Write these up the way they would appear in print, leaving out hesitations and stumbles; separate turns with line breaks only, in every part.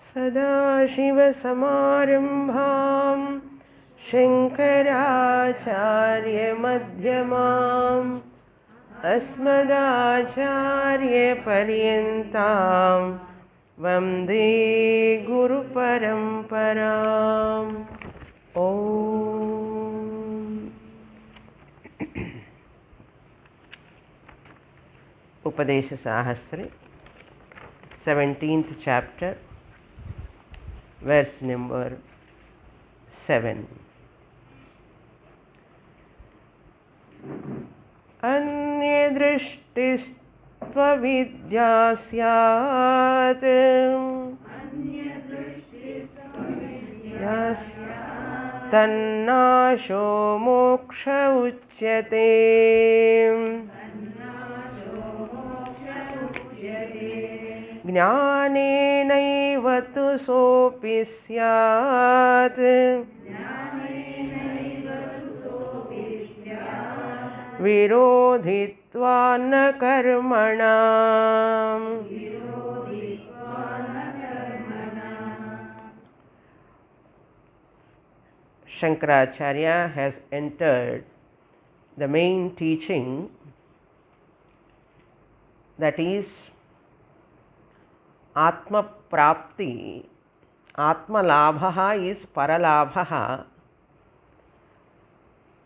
सदाशिवसमारम्भां शङ्कराचार्यमध्यमाम् अस्मदाचार्यपर्यन्तां वन्दे गुरुपरम्पराम् ॐ Upadesa Sahasri, 17th chapter, verse number 7. Anyadrishtistvvidya syat tannasho moksha uchyate ज्ञानेनैव तु सोऽपि स्यात् विरोधित्वा न कर्मणा. Shankaracharya has entered the main teaching, that is Atma Prapti. Atma Labhaha is Paralabhaha.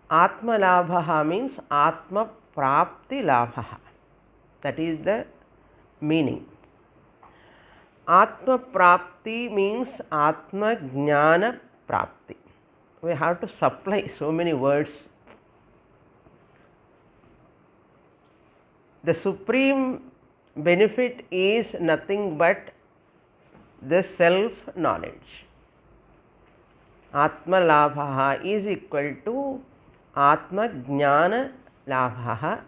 Atma Labhaha means Atma Prapti Labhaha. That is the meaning. Atma Prapti means Atma Jnana Prapti. We have to supply so many words. The supreme benefit is nothing but the self-knowledge. Atma Labhaha is equal to Atma Jnana Labhaha.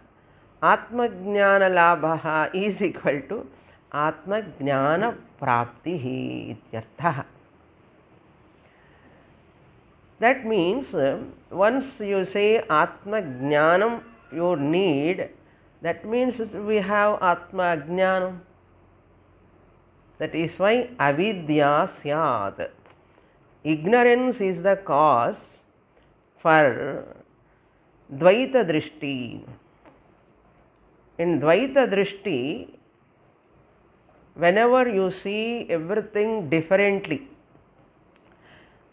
Atma Jnana Labhaha is equal to Atma Jnana Praptihi ityarthaha. That means once you say Atma Jnanam you need, that means we have Atma Jnanam. That is why avidya syat. Ignorance is the cause for Dvaita Drishti. In Dvaita Drishti, whenever you see everything differently,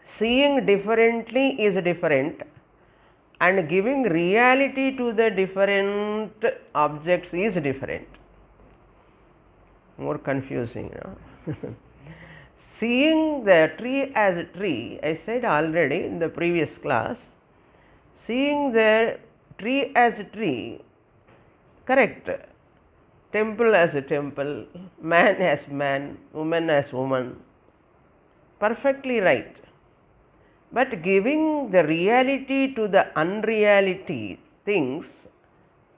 seeing differently is different, and giving reality to the different objects is different. More confusing, Seeing the tree as a tree, I said already in the previous class, seeing the tree as a tree, correct. Temple as a temple, man as man, woman as woman, perfectly right. But giving the reality to the unreality things,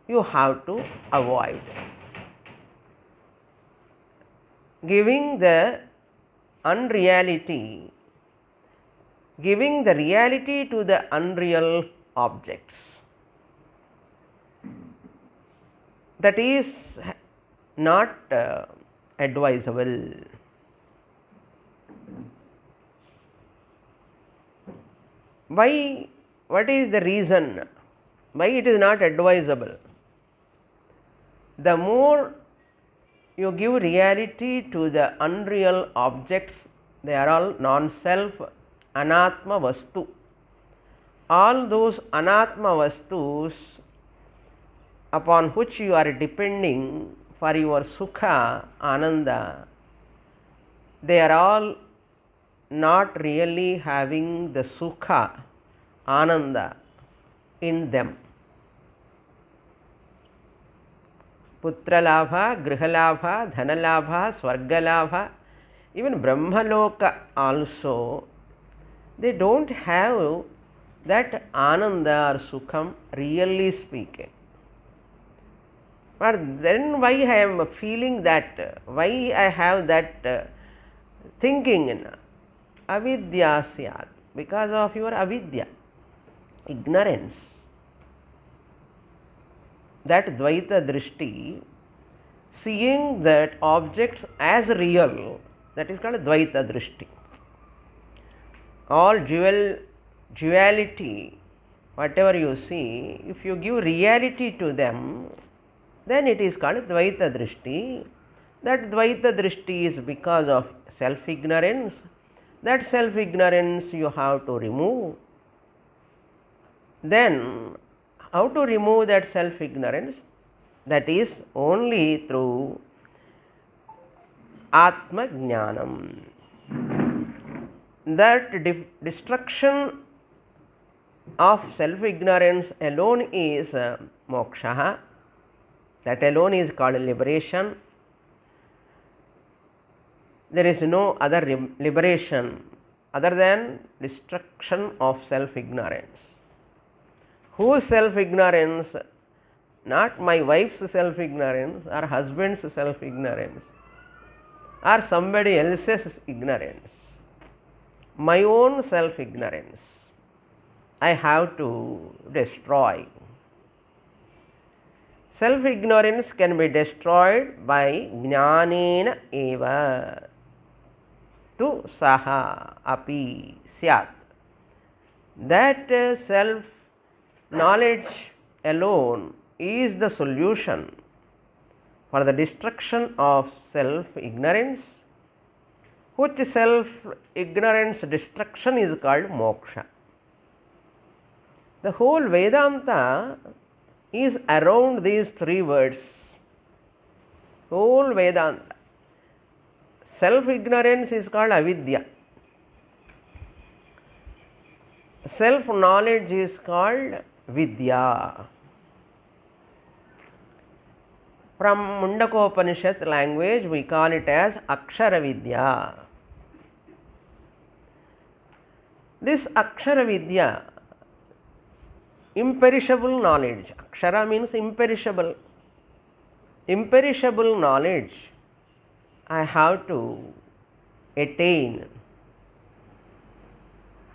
you have to avoid. Giving the unreality, giving the reality to the unreal objects, that is not advisable. Why? What is the reason? Why it is not advisable? The more you give reality to the unreal objects, they are all non-self, anatma vastu. All those anatma vastus upon which you are depending for your sukha, ananda, they are all not really having the sukha, ananda in them. Putra labha, griha labha, dhana labha, swarga labha, even Brahmaloka also, they don't have that ananda or sukham, really speaking. But then why I am feeling that, why I have that thinking in avidya syat, because of your avidya, ignorance. That Dvaita Drishti, seeing that objects as real, That is called Dvaita Drishti. All duality, whatever you see, if you give reality to them, then it is called Dvaita Drishti. That Dvaita Drishti is because of self-ignorance. That self-ignorance you have to remove. Then, how to remove that self-ignorance? That is only through Atma Jnanam. That destruction of self-ignorance alone is moksha. That alone is called liberation. There is no other liberation other than destruction of self-ignorance. Whose self-ignorance? Not my wife's self-ignorance or husband's self-ignorance or somebody else's ignorance. My own self-ignorance I have to destroy. Self-ignorance can be destroyed by jnanena eva tu saha api syat. That self-knowledge alone is the solution for the destruction of self-ignorance, which self-ignorance destruction is called moksha. The whole Vedanta is around these three words. Whole Vedanta. Self-ignorance is called avidya. Self-knowledge is called vidya. From Mundakopanishad language, we call it as Akshara Vidya. This Akshara Vidya, imperishable knowledge. Akshara means imperishable. Imperishable knowledge I have to attain.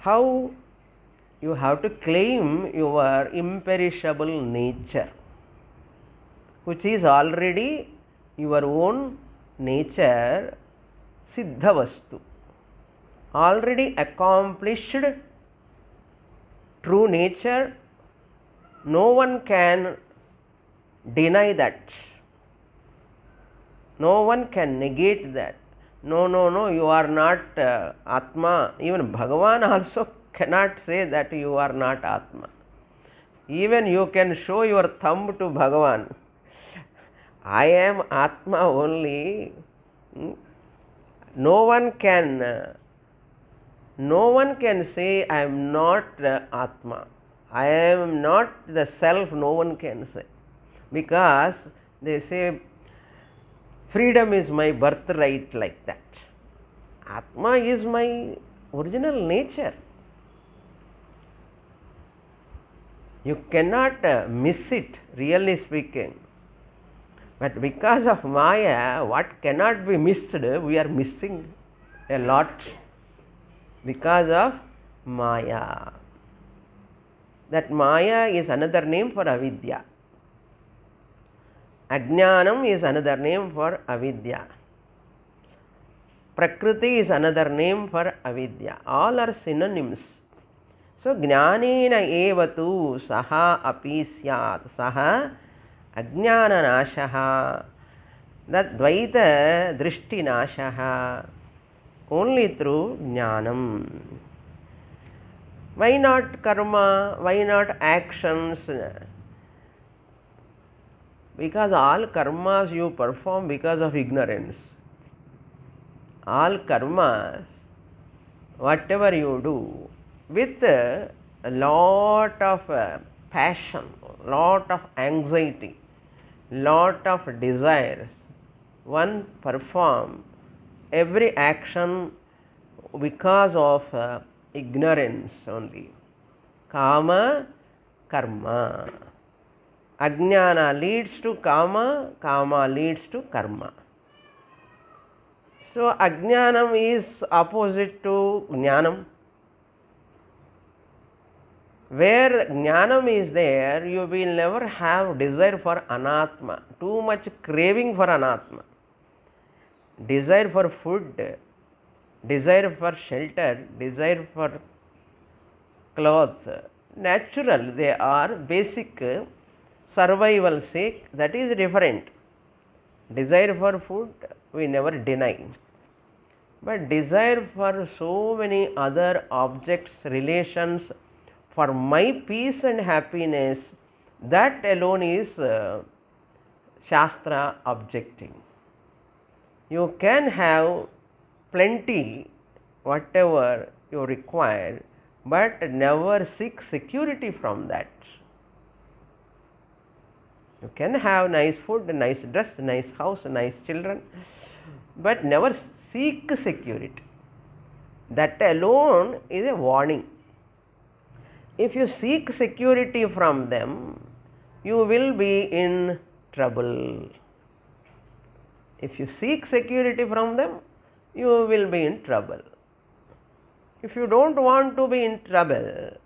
How? You have to claim your imperishable nature, which is already your own nature, siddha vastu, already accomplished true nature. No one can deny that. No one can negate that. No, you are not Atma. Even Bhagavan also cannot say that you are not Atma. Even you can show your thumb to Bhagavan. I am Atma only. No one can say I am not Atma. I am not the self, no one can say. Because they say freedom is my birthright, like that. Atma is my original nature. You cannot miss it, really speaking. But because of Maya, what cannot be missed, we are missing a lot because of Maya. That Maya is another name for avidya. Ajnanam is another name for avidya. Prakriti is another name for avidya. All are synonyms. So, jnanena evatu saha api syat. Saha ajnana nashaha. That dvaita drishti nashaha. Only through jnanam. Why not karma? Why not actions? Because all karmas you perform because of ignorance. All karmas, whatever you do, with a lot of passion, lot of anxiety, lot of desire, one perform every action because of ignorance only. Kama, karma. Ajnana leads to kama, kama leads to karma. So, ajnanam is opposite to jnanam. Where jnanam is there, you will never have desire for anatma, too much craving for anatma. Desire for food, desire for shelter, desire for clothes, natural, they are basic survival sake, that is different. Desire for food we never deny, but desire for so many other objects, relations, for my peace and happiness, that alone is Shastra objecting. You can have plenty, whatever you require, but never seek security from that. You can have nice food, nice dress, nice house, nice children, but never seek security. That alone is a warning. If you seek security from them, you will be in trouble. If you seek security from them, you will be in trouble. If you don't want to be in trouble,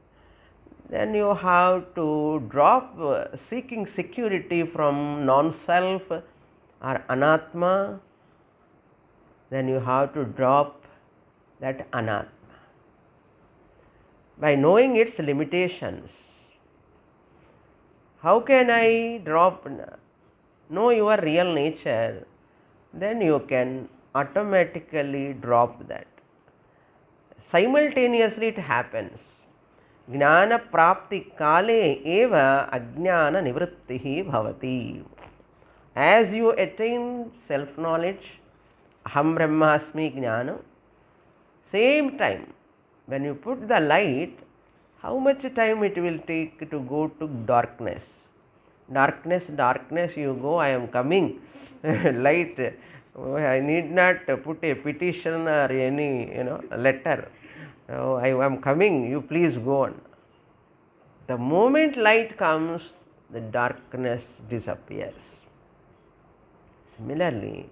then you have to drop seeking security from non-self or anatma. Then you have to drop that anatma. By knowing its limitations, how can I know your real nature? Then you can automatically drop that. Simultaneously it happens. Jnana prapti kale eva ajnana nivrittihi bhavati. As you attain self-knowledge, aham brahmasmi jnana, same time when you put the light, how much time it will take to go to darkness? Darkness, you go, I am coming. Light, I need not put a petition or any letter. I am coming, you please go on. The moment light comes, the darkness disappears. Similarly,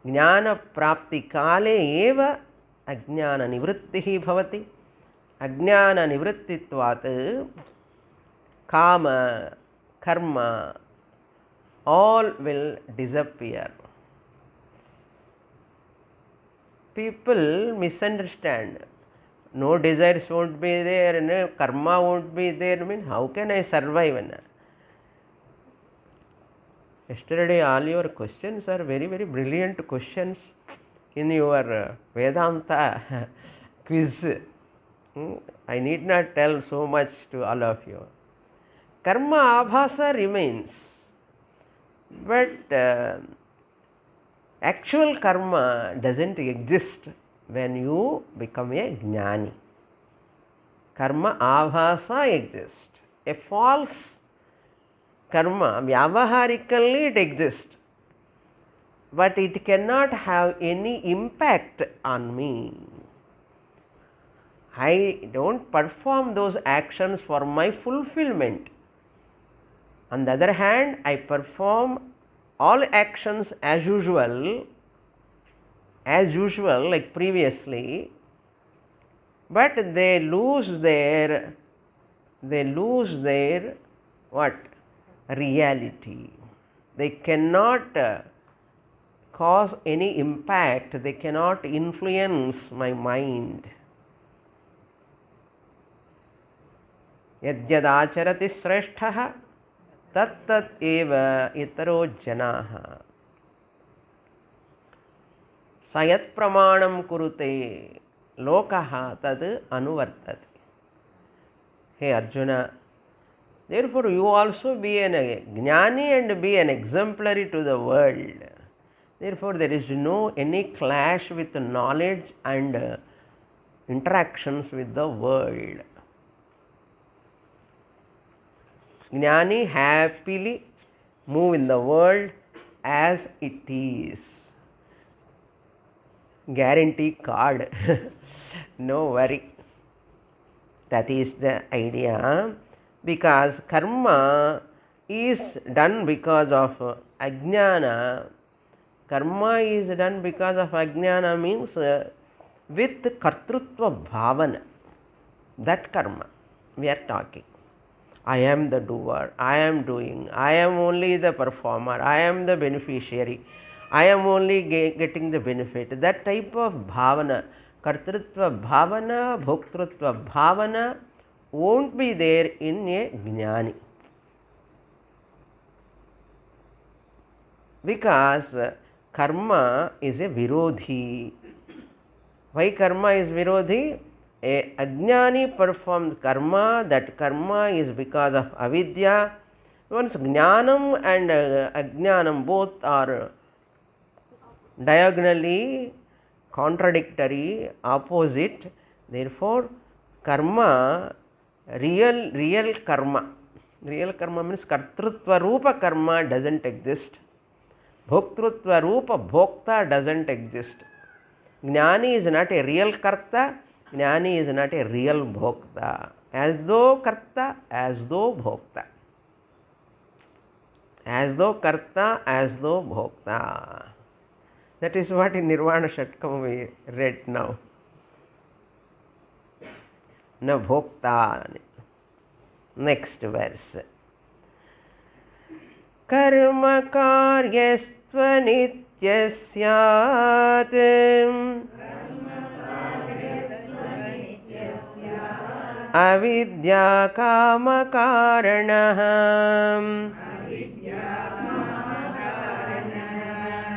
jnana prapti kale eva ajnana nivrittihi bhavati. Ajnana nivrittitvat, kama, karma, all will disappear. People misunderstand. No desires won't be there, no karma won't be there. I mean, how can I survive? Yesterday, all your questions are very, very brilliant questions in your Vedanta quiz. I need not tell so much to all of you. Karma abhasa remains, but actual karma doesn't exist when you become a jnani. Karma abhasa exists. A false karma, vyavaharically it exists, but it cannot have any impact on me. I don't perform those actions for my fulfillment. On the other hand, I perform all actions as usual like previously, but they lose their what? Reality. They cannot cause any impact, they cannot influence my mind. Yadyadacharati sreshthah tat tat eva itaro janaha. Sayat pramanam kurute lokaha tad anuvartati. Hey Arjuna, therefore you also be a jnani and be an exemplary to the world. Therefore there is no any clash with knowledge and interactions with the world. Jnani happily move in the world as it is. Guarantee card. No worry. That is the idea. Because karma is done because of ajnana. Karma is done because of ajnana means with kartrutva bhavana. That karma we are talking. I am the doer, I am doing, I am only the performer, I am the beneficiary, I am only getting the benefit. That type of bhavana, kartrutva bhavana, bhoktrutva bhavana won't be there in a jnani. Because karma is a virodhi. Why karma is virodhi? A ajnani performs karma, that karma is because of avidya. Once jnanam and ajnanam both are diagonally contradictory, opposite, therefore karma, real karma means kartrutva rupa karma doesn't exist. Bhoktrutva rupa bhokta doesn't exist. Jnani is not a real karta, jnani is not a real bhokta. As though karta, as though bhokta. As though karta, as though bhokta. That is what in Nirvana Shatkam we read now. Na bhokta. Next verse. Karma karyastva nityasyat avidya kama karanah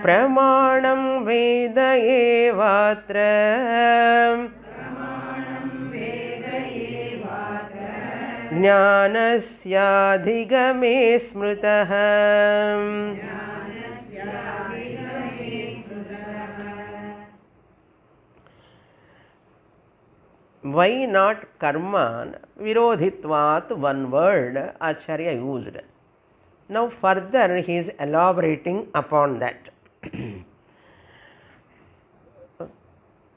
pramanam veda evatra jnanasyadhigame smritah. Why not karma? Virodhitvat, one word Acharya used. Now further he is elaborating upon that.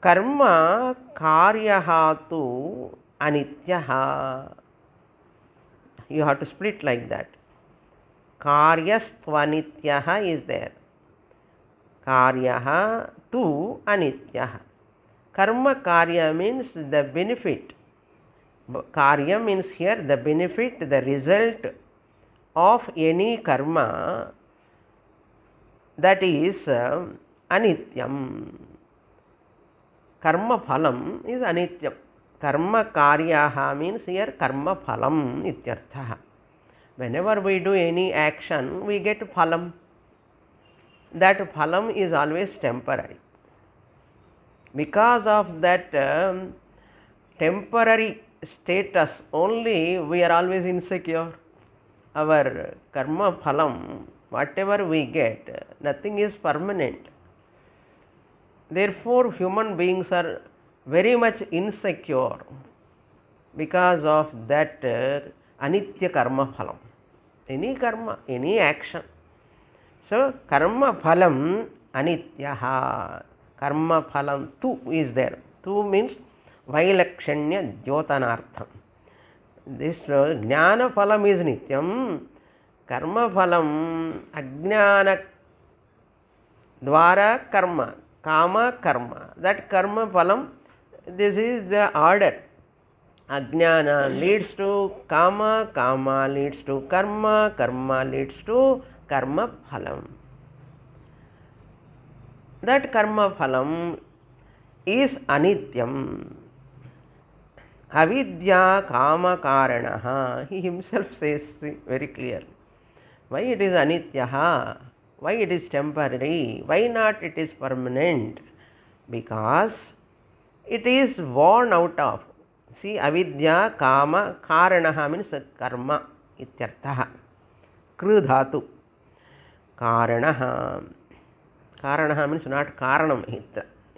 Karma karyaha tu anityaha. You have to split like that. Karyastvanityaha is there. Karyaha tu anityaha. Karma karya means the benefit. Karya means here the benefit, the result of any karma, that is anityam. Karma phalam is anityam. Karma karyaha means here karma phalam ityarthaha. Whenever we do any action, we get phalam. That phalam is always temporary. Because of that temporary status only, we are always insecure. Our karma phalam, whatever we get, nothing is permanent. Therefore, human beings are very much insecure because of that anitya karma phalam. Any karma, any action. So, karma phalam anityaha. Karma phalam tu is there. Tu means vailakshanya jyotanartham. This jnana phalam is nityam. Karma phalam ajnana dvara karma, kama karma. That karma phalam, this is the order. Ajnana leads to kama, kama leads to karma, karma leads to karma phalam. That karma phalam is anityam. Avidya kama karanaha. He himself says very clearly. Why it is anityaha? Why it is temporary? Why not it is permanent? Because it is born out of. See, avidya kama karanaha means karma ityarthaha. Kru dhatu. Karanaha. Karanaha means not karanam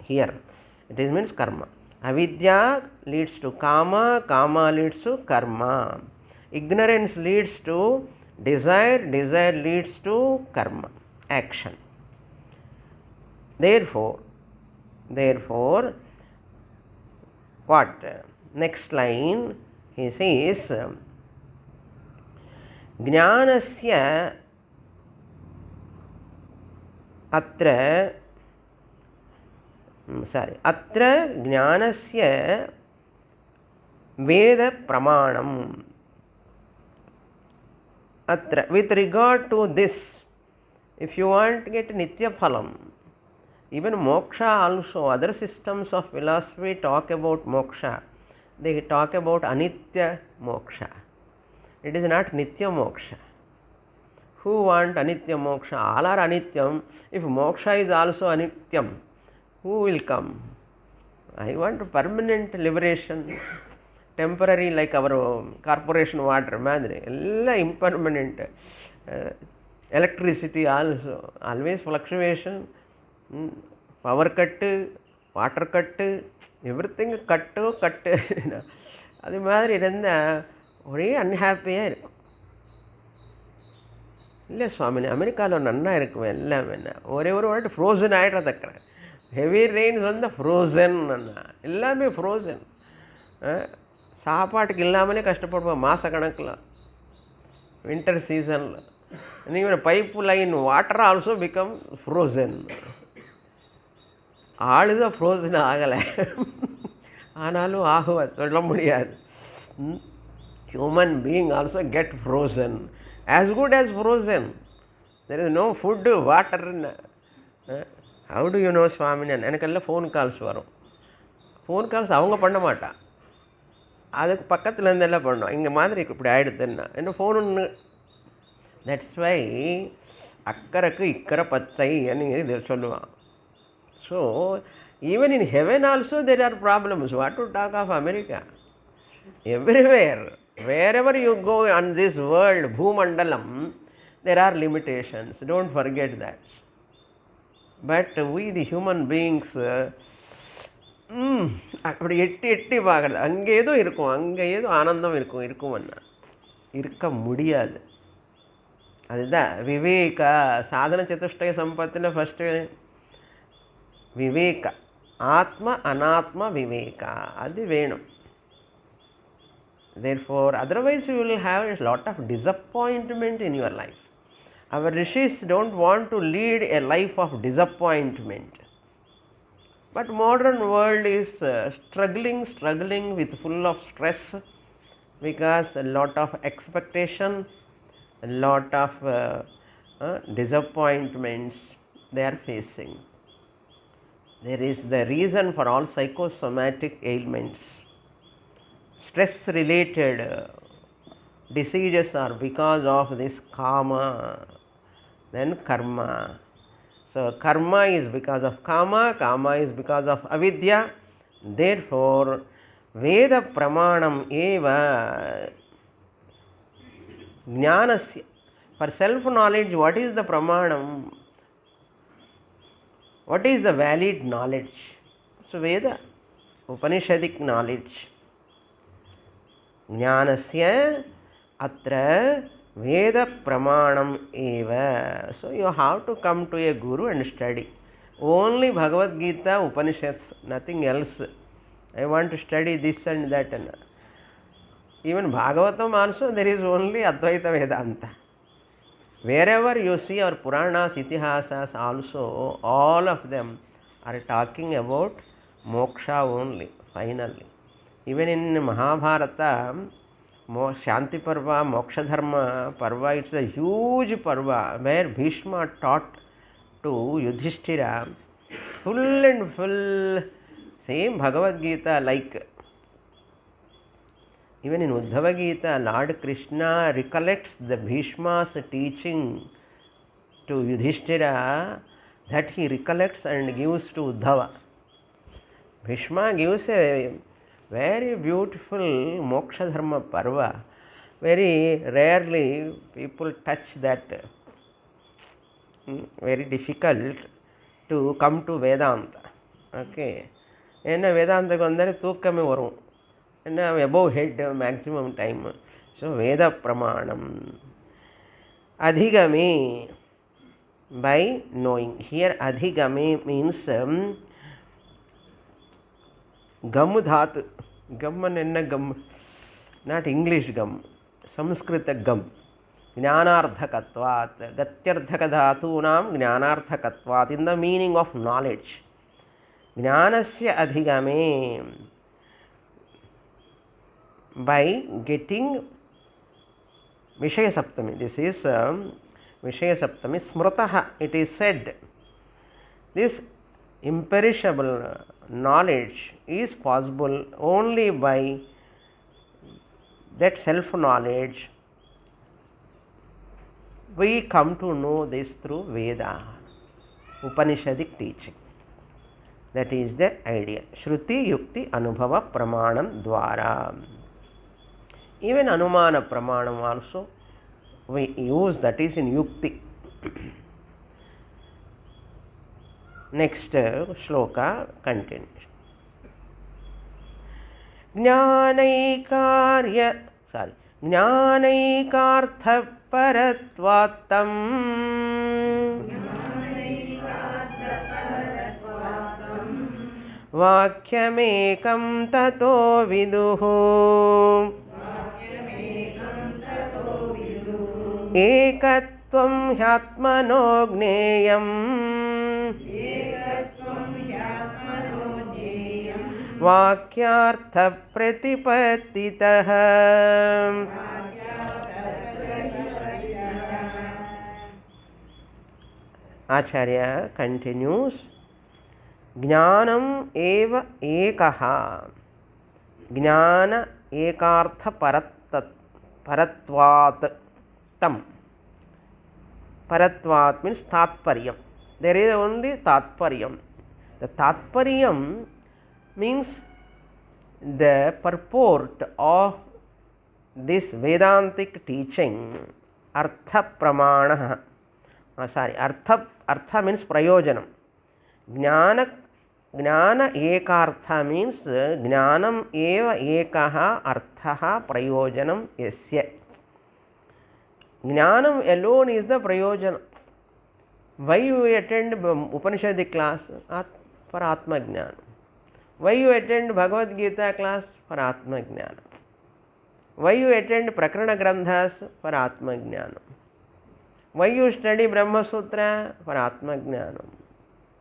here. It is means karma. Avidya leads to kama, kama leads to karma. Ignorance leads to desire, desire leads to karma, action. Therefore, what? Next line, he says, Jnanasya atra jnanasya veda pramanam. Atra, with regard to this If you want to get Nitya Phalam, even moksha also, other systems of philosophy talk about moksha. They talk about anitya moksha. It is not nitya moksha. Who want anitya moksha? All are anityam. If moksha is also anityam, who will come? I want permanent liberation. Temporary like our corporation water, madre, impermanent. Electricity also, always fluctuation. Power cut, water cut, everything cut. அது மாதிரி இருந்தால் ஒரே அன்ஹாப்பியாக இருக்கும். இல்லை சுவாமினி, அமெரிக்காவில் நன்னா இருக்கும் எல்லாமே. ஒரே ஒரு வாட்டி ஃப்ரோசன் ஆகிடுறதுக்குறேன். ஹெவி ரெயின்ஸ் வந்து ஃப்ரோசன், எல்லாமே ஃப்ரோசன். சாப்பாட்டுக்கு இல்லாமலே கஷ்டப்படுவோம் மாதக்கணக்கில் வின்டர் சீசனில். நீங்கள் pipe line water also become frozen. ஆளுதான் ஃப்ரோசன் ஆகலை, ஆனாலும் ஆகுவது சொல்ல முடியாது. Human being also get frozen, as good as frozen. There is no food வாட்டர்ன்னு. How do you know Swamini? எனக்கெல்லாம் ஃபோன் கால்ஸ் வரும். ஃபோன் கால்ஸ் அவங்க பண்ண மாட்டான், அதுக்கு பக்கத்தில் இருந்தெல்லாம் பண்ணோம். இங்கே மாதிரி இப்படி ஆகிடுதுன்னா என்ன ஃபோனு. தட்ஸ் வை அக்கறைக்கு இக்கரை பச்சை இது சொல்லுவான். So even in heaven also there are problems. What to talk of America? Everywhere, wherever you go on this world, Bhumandalam, there are limitations. Don't forget that. But we the human beings, அப்படி எட்டி எட்டி பார்க்குறது. அங்கே ஏதோ இருக்கும், அங்கே ஏதோ ஆனந்தம் இருக்கும்னா இருக்க முடியாது. அதுதான் விவேகா. சாதன சதுஷ்டய சம்பத்தில் ஃபஸ்ட்டு விவேகா, ஆத்ம அனாத்ம விவேகா, அது வேணும். Therefore, otherwise you will have a lot of disappointment in your life. Our rishis don't want to lead a life of disappointment. But modern world is struggling with full of stress, because a lot of expectation, a lot of disappointments they are facing. There is the reason for all psychosomatic ailments. Stress related diseases are because of this kama, then karma. So karma is because of kama, kama is because of avidya. Therefore veda pramanam eva jnanasya. For self knowledge, what is the pramanam? What is the valid knowledge? So veda, upanishadic knowledge. Jnanasya atra veda pramanam eva. So you have to come to a guru and study. Only Bhagavad Gita, Upanishads, nothing else. I want to study this and that. Even Bhagavatam also, there is only Advaita Vedanta. Wherever you see our Puranas, Itihasas also, all of them are talking about moksha only, finally. Even in Mahabharata, Shanti Parva, Moksha Dharma Parva, it's a huge Parva where Bhishma taught to Yudhishthira full and full same Bhagavad Gita like. Even in Uddhava Gita, Lord Krishna recollects the Bhishma's teaching to Yudhishthira, that he recollects and gives to Uddhava. Bhishma gives a very beautiful Moksha Dharma Parva. Very rarely people touch that. Very difficult to come to Vedanta. Okay. Enna Vedanta ku vandare thookame varum. Enna above head maximum time. So Veda Pramanam. Adhigame, by knowing. Here Adhigame means gam dhatu. Gam and gum, not English gum, Sanskrita gum. Jnanardhakatvat, gatyardhakadhatunam jnanardhakatvat, in the meaning of knowledge. Jnanasya adhigame, by getting Vishaya Saptami. This is Vishaya Saptami, Smrutaha, it is said. This imperishable knowledge is possible only by that self-knowledge. We come to know this through Veda, Upanishadic teaching. That is the idea. Shruti, Yukti, Anubhava, Pramanam, Dwara. Even Anumana Pramanam also we use, that is in Yukti. Next shloka continues. Jnanaikartha paratvatam vakyamekam tato viduhu ekatvam hyatmano gneyam vakyartha pratipattitah. Acharya continues, Jnanam eva ekaha. Jnana ekartha paratvat tam. Paratvat means tatparyam. There is only tatparyam. The tatparyam means the purport of this Vedantic teaching. Artha pramana. Artha means prayojanam. Jnana ekartha means jnanam eva ekaha arthaha prayojanam yasya. Jnanam alone is the prayojanam. Why you attend Upanishadic class? For Atma Jnana. Why you attend Bhagavad Gita class? For Atma Jnana. Why you attend Prakarana Grandhas? For Atma Jnana. Why you study Brahma Sutra? For Atma Jnana.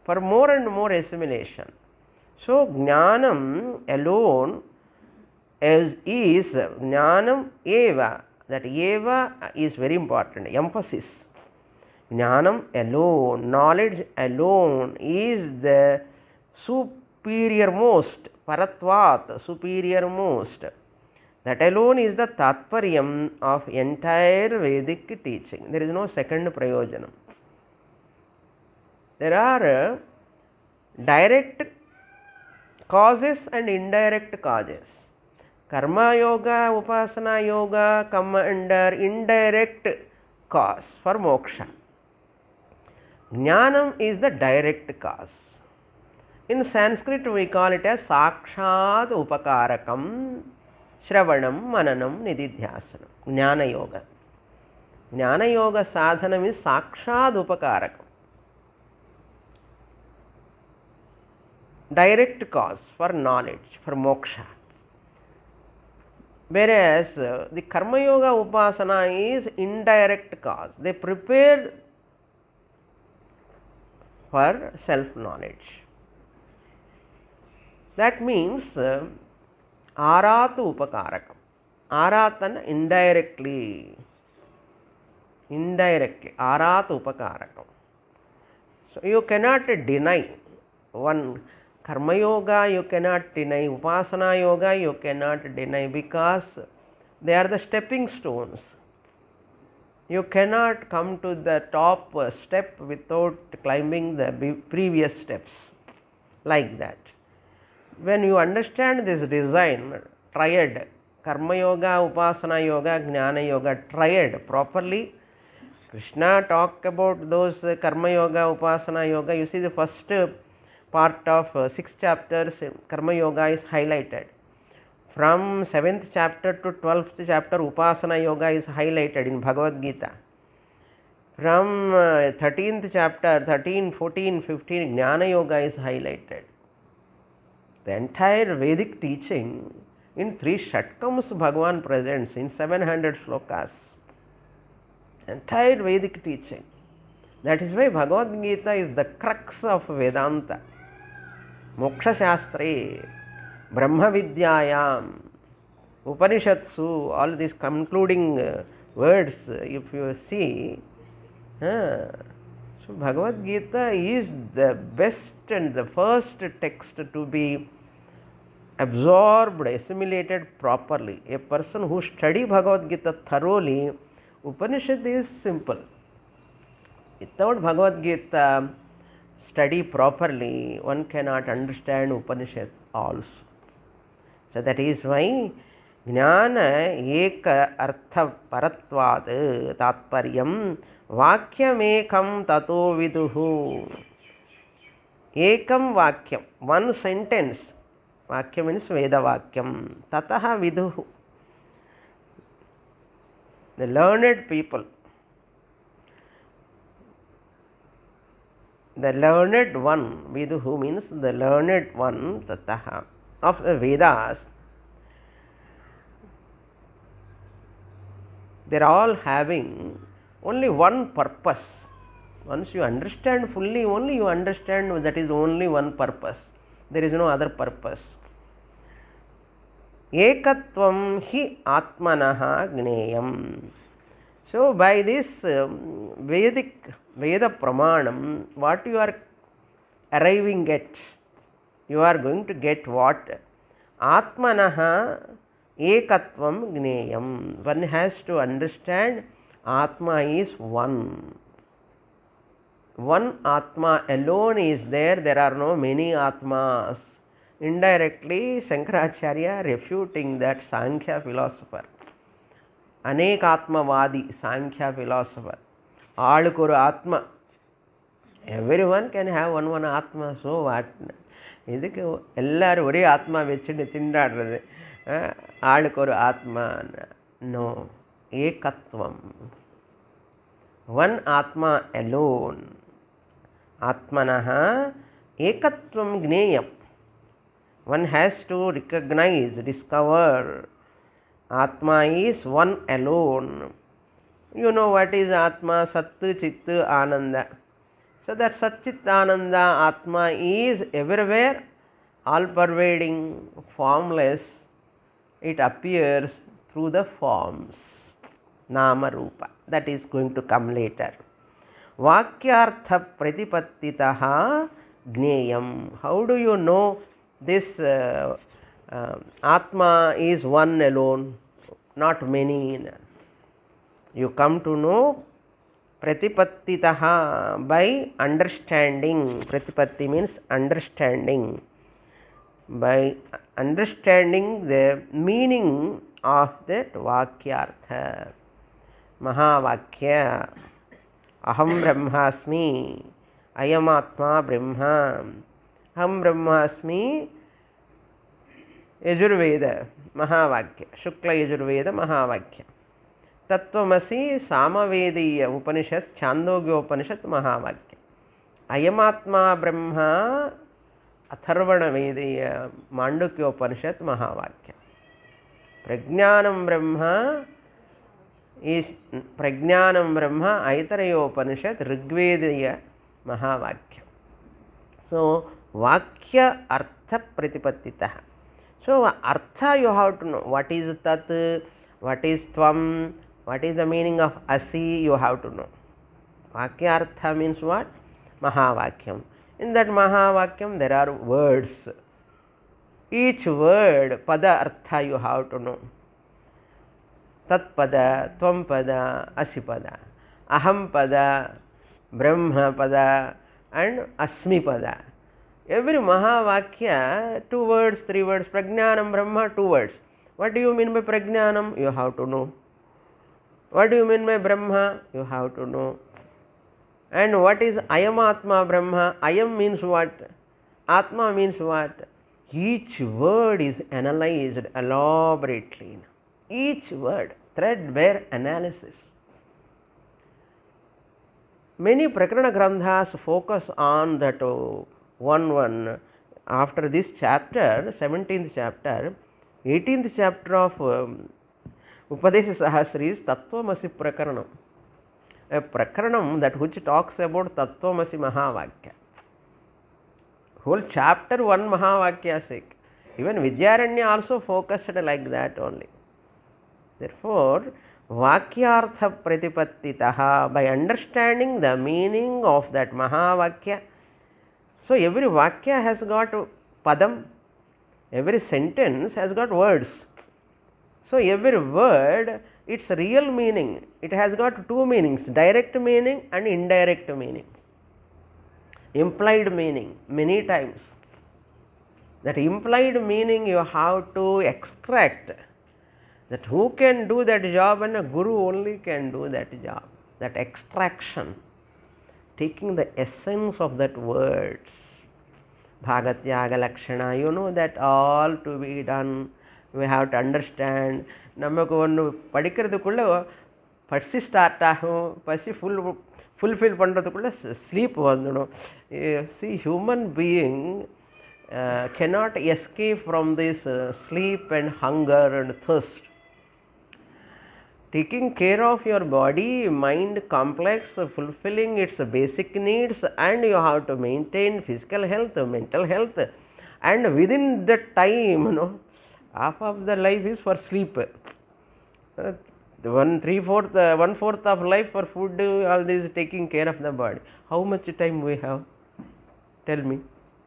For more and more assimilation. So Jnanam alone is Jnanam eva. That eva is very important. Emphasis. Jnanam alone, knowledge alone is the superior most, paratvat, superior most. That alone is the tatparyam of entire Vedic teaching. There is no second prayojanam. There are direct causes and indirect causes. Karma yoga, upasana yoga come under indirect cause for moksha. Jnanam is the direct cause. In Sanskrit we call it as sakshat upakarakam shravanam mananam nididhyasanam. Jnana yoga. Jnana yoga sadhanam is sakshat upakarakam. Direct cause for knowledge, for moksha. Whereas the karma yoga upasana is indirect cause. They prepare for self-knowledge. That means aratu upakarakam. Aratana indirectly. Aratu upakarakam. So you cannot deny one karma yoga, you cannot deny upasana yoga, you cannot deny, because they are the stepping stones. You cannot come to the top step without climbing the previous steps, like that. When you understand this design, triad, karma yoga, upasana yoga, jnana yoga, triad properly, Krishna talked about those karma yoga, upasana yoga. You see the first part of 6 chapters, karma yoga is highlighted. From 7th chapter to 12th chapter, upasana yoga is highlighted in Bhagavad Gita. From 13th chapter, 13, 14, 15, Jnana yoga is highlighted. The entire Vedic teaching in 3 Shatkams Bhagavan presents in 700 shlokas. Entire Vedic teaching. That is why Bhagavad Gita is the crux of Vedanta. Moksha Shastre, Brahma Vidyayam, Upanishatsu, all these concluding words, if you see, So Bhagavad Gita is the best and the first text to be absorbed, assimilated properly. A person who study Bhagavad Gita thoroughly, Upanishad is simple. Without Bhagavad Gita study properly, one cannot understand Upanishad also. So that is why Jnana Eka Artha Paratvad Tatparyam Vakyamekam Tato Viduhu. Ekam Vakyam, one sentence. Vakyam means Veda Vakyam. Tataha Viduhu. The learned people. The learned one, Viduhu means the learned one, Tataha, of the Vedas. They are all having only one purpose. Once you understand fully, only you understand that is only one purpose. There is no other purpose. Ekatvam hi atmanaha gneyam. So by this Vedic Veda Pramanam, what you are arriving at, you are going to get what? Atmanaha ekatvam gneyam. One has to understand Atma is one. One Atma alone is there. There are no many Atmas. Indirectly, Shankaracharya refuting that Sankhya philosopher. Anekatmavadi Sankhya philosopher. Aalukuru Atma. Everyone can have one Atma. So what? ಇದಕ್ಕೆ ಎಲ್ಲರೂ ஒரே ஆத்மா வச்சுட்டு திண்டாடுறது. ஆளுக்கு ஒரு ஆத்மா. No, ஏகத்வம். One Atma alone. Atmanaha ekatvam gneyam. One has to recognize, discover Atma is one alone. You know what is Atma? Sat, Chit, Ananda. So that Sat, Chit, Ananda, Atma is everywhere, all pervading, formless. It appears through the forms. Nama Rupa. That is going to come later. Vakyartha Pratipattitaha Gneyam. How do you know this Atma is one alone, not many? You come to know Pratipattitaha by understanding. Pratipatti means understanding. By understanding the meaning of that Vakyartha. Mahavakya. Aham Brahmasmi. Ayamatma Brahma. Aham Brahmasmi. Yajurveda. Mahavakya. Shukla Yajurveda Mahavakya. Tattvamasi Samavediya Upanishad Chandogya Upanishad Mahavakya. Ayamatma Brahma Atharvana Vediya Mandukya Upanishad Mahavakya. Prajnanam Brahma is Prajnanam Brahma Aitarayo Upanishad Rigvediya Mahavakya. So Vakya Artha Pratipattitaha. So Artha you have to know. What is Tat? What is Tvam? What is the meaning of Asi? You have to know. Vakya Artha means what? Mahavakyam. In that Mahavakyam there are words. Each word, Pada Artha you have to know. Tat Pada, Tvam Pada, Asi Pada, Aham Pada, Brahma Pada and Asmi Pada. Every Mahavakya, 2 words, 3 words. Prajnanam Brahma, 2 words. What do you mean by Prajnanam? You have to know. What do you mean by Brahma? You have to know. And what is Ayamatma Brahma? Ayam means what? Atma means what? Each word is analyzed elaborately. Each word, threadbare analysis. Many Prakarana Grandhas focus on that one. After this chapter, 17th chapter, 18th chapter of Upadesa Sahasri is Tattvamasi Prakaranam. A Prakaranam that which talks about Tattvamasi Mahavakya. Whole chapter 1 Mahavakya sake. Even Vidyaranya also focused like that only. Therefore, Vakyartha Pratipattitaha, by understanding the meaning of that Mahavakya. So every Vakya has got Padam, every sentence has got words. So every word, its real meaning, it has got two meanings, direct meaning and indirect meaning, implied meaning many times. That implied meaning you have to extract. That who can do that job, and a guru only can do that job. That extraction, taking the essence of that words. Bhagatyaga Lakshana, you know that all to be done. We have to understand. நமக்கு ஒன்று படிக்கிறதுக்குள்ளே பசி start ஆகும், பசி fulfil பண்ணுறதுக்குள்ளே sleep வந்துடும். See, human being cannot escape from this sleep and hunger and thirst. Taking care of your body, mind complex, fulfilling its basic needs, and you have to maintain physical health, mental health, and within the time, half of the life is for sleep. One fourth of life for food, all this taking care of the body. How much time we have? Tell me,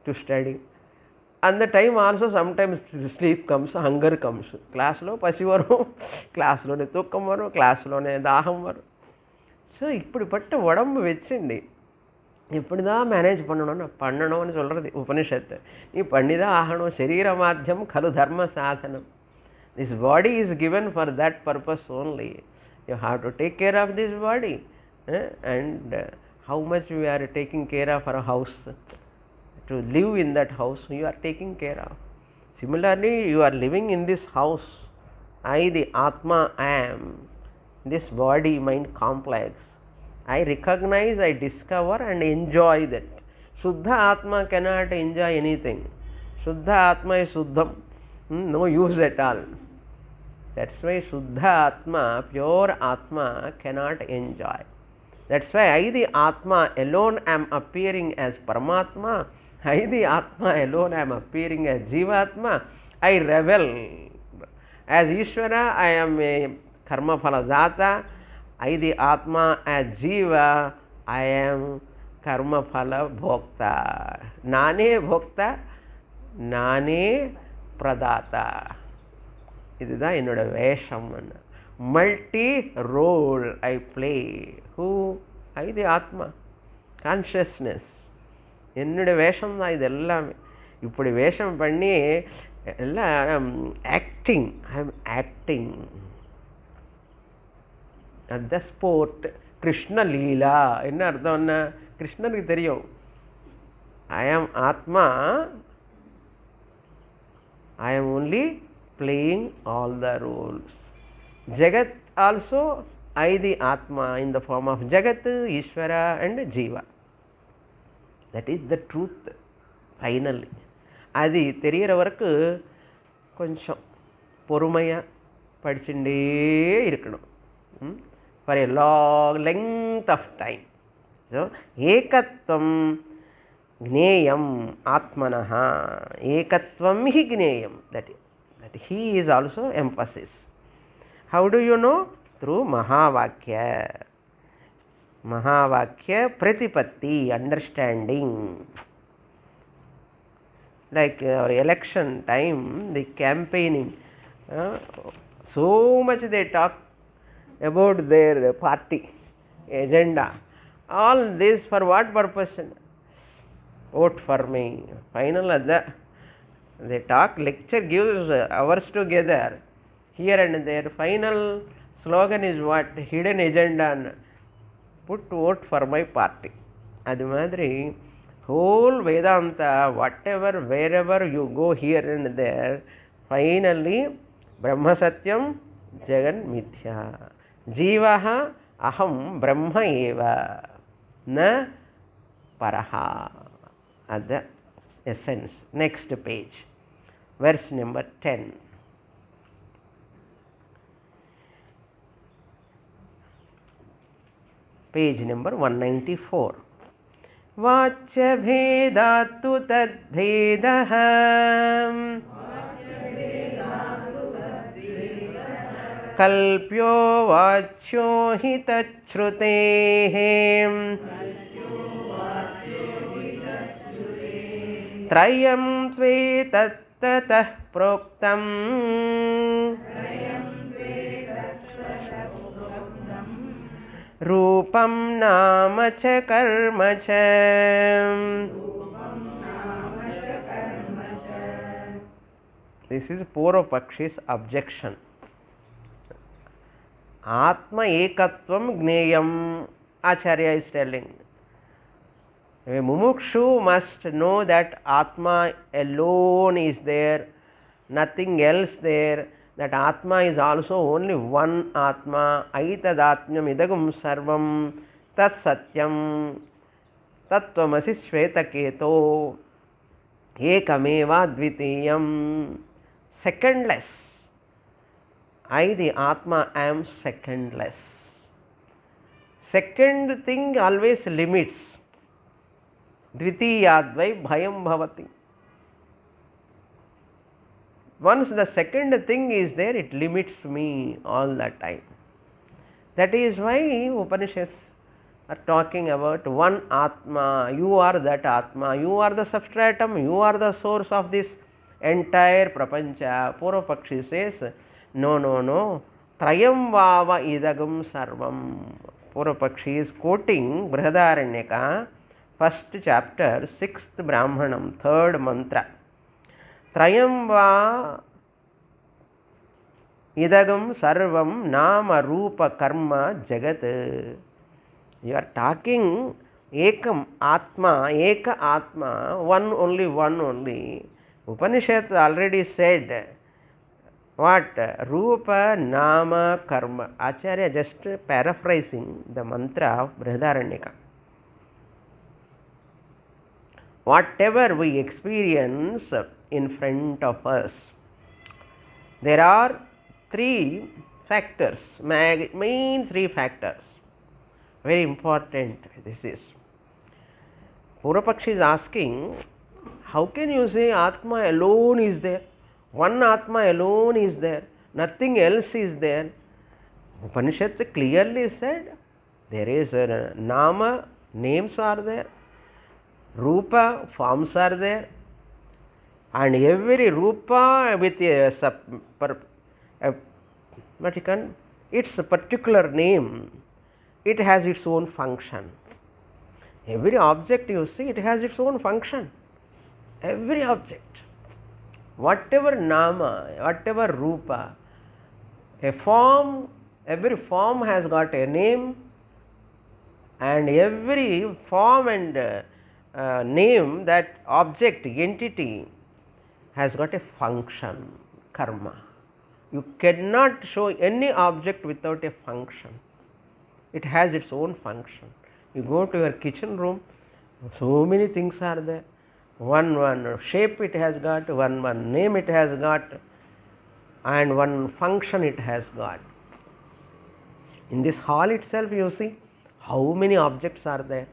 to study. And the time also sometimes sleep comes, hunger comes. Class lo pasi varum, class lo ne thukkam varum, class lo ne daaham varum. So இப்படிப்பட்ட உடம்பு வச்சுண்டு இப்படி தான் manage பண்ணணும்னு சொல்கிறது உபனிஷத்து. நீ பண்ணி தான் ஆகணும். சரீர மாத்தியம் கலு தர்ம சாதனம். This body is given for that purpose only. You have to take care of this body. And how much we are taking care of our house. To live in that house, you are taking care of. Similarly, you are living in this house. I, the Atma, am. This body, mind complex. I recognize, I discover and enjoy that. Shuddha Atma cannot enjoy anything. Shuddha Atma is Shuddham. No use at all. That's why Shuddha Atma, pure Atma, cannot enjoy. That's why I, the Atma, alone am appearing as Paramatma. I, the Atma, alone am appearing as Jivatma. I revel. As Ishvara, I am a Karma Phala Data. I, the Atma, as Jiva, I am Karma Phala Bhokta. Nane Bhokta, Nane Pradata. இதுதான் என்னோட வேஷம். Multi role I play. Who? I, the atma, consciousness. என்னுடைய வேஷம் தான் இது எல்லாமே. இப்படி வேஷம் பண்ணி எல்லாம் acting. I am acting at the sport. Krishna Leela என்ன அர்த்தம்னா கிருஷ்ணனுக்கு தெரியும். I am atma, I am only playing all the roles. Jagat also, I, the Atma, in the form of Jagat, Ishvara and Jiva. That is the truth finally. அது தெரியறவருக்கு கொஞ்சம் பொறுமையாக படிச்சுட்டே இருக்கணும். For a long length of time. So, ekatvam gneyam atmanaha. Ekatvam hi gneyam. That he is also emphasis. How do you know? Through Mahavakya. Mahavakya Pratipatti, understanding. Like our election time, the campaigning, so much they talk about their party agenda. All this for what purpose? Vote for me. Final adha. They talk, lecture gives hours together. Here and there, final slogan is what? Hidden agenda. Put vote for my party. Adu madri, whole Vedanta, whatever, wherever you go here and there, finally, Brahma Satyam, Jagan Mithya. Jivaha aham Brahma eva. Na paraha. That's the essence. Next page. Verse number 10. Page number 194. Vachya bhedatu tad bhedaha कल्प्यो वाच्यो हि तच्छ्रुतेः त्रयं त्वेतत्ततः प्रोक्तम् रूपं नाम च कर्म च. This is Purvapakshi's objection. Atma ekatvam gneyam, Acharya is telling. A mumukshu must know that Atma alone is there, nothing else there, that Atma is also only one Atma, aitadatmyam idagum sarvam, tat satyam, tattvamasi shvetaketo, ekameva dvitiyam, secondless. I, the Atma, am secondless. Second thing always limits. Dvitiyadvai bhayam bhavati. Once the second thing is there, it limits me all the time. That is why Upanishads are talking about one Atma. You are that Atma. You are the substratum. You are the source of this entire prapancha. Purvapakshi says, no, no, no. Trayam vava idagam sarvam. Purvapakshi is quoting Brihadaranyaka, first chapter, 6th Brahmanam, 3rd mantra. Trayam va idagam sarvam nama rupa karma jagat. You are talking ekam atma, eka atma, one only. Upanishad already said what? Rupa nama karma. Acharya just paraphrasing the mantra of Brihadaranyaka. Whatever we experience in front of us, there are three factors, main three factors. Very important this is. Purvapakshi is asking, how can you say Atma alone is there? One Atma alone is there, nothing else is there. Upanishad clearly said, there is a Nama, names are there, Rupa, forms are there, and every Rupa with its particular name, it has its own function. Every object you see, it has its own function. Every object. Whatever Nama, whatever Rupa, a form, every form has got a name, and every form and name, that object, entity, has got a function, karma. You cannot show any object without a function. It has its own function. You go to your kitchen room, so many things are there. One shape it has got, one name it has got, and one function it has got. In this hall itself, you see how many objects are there.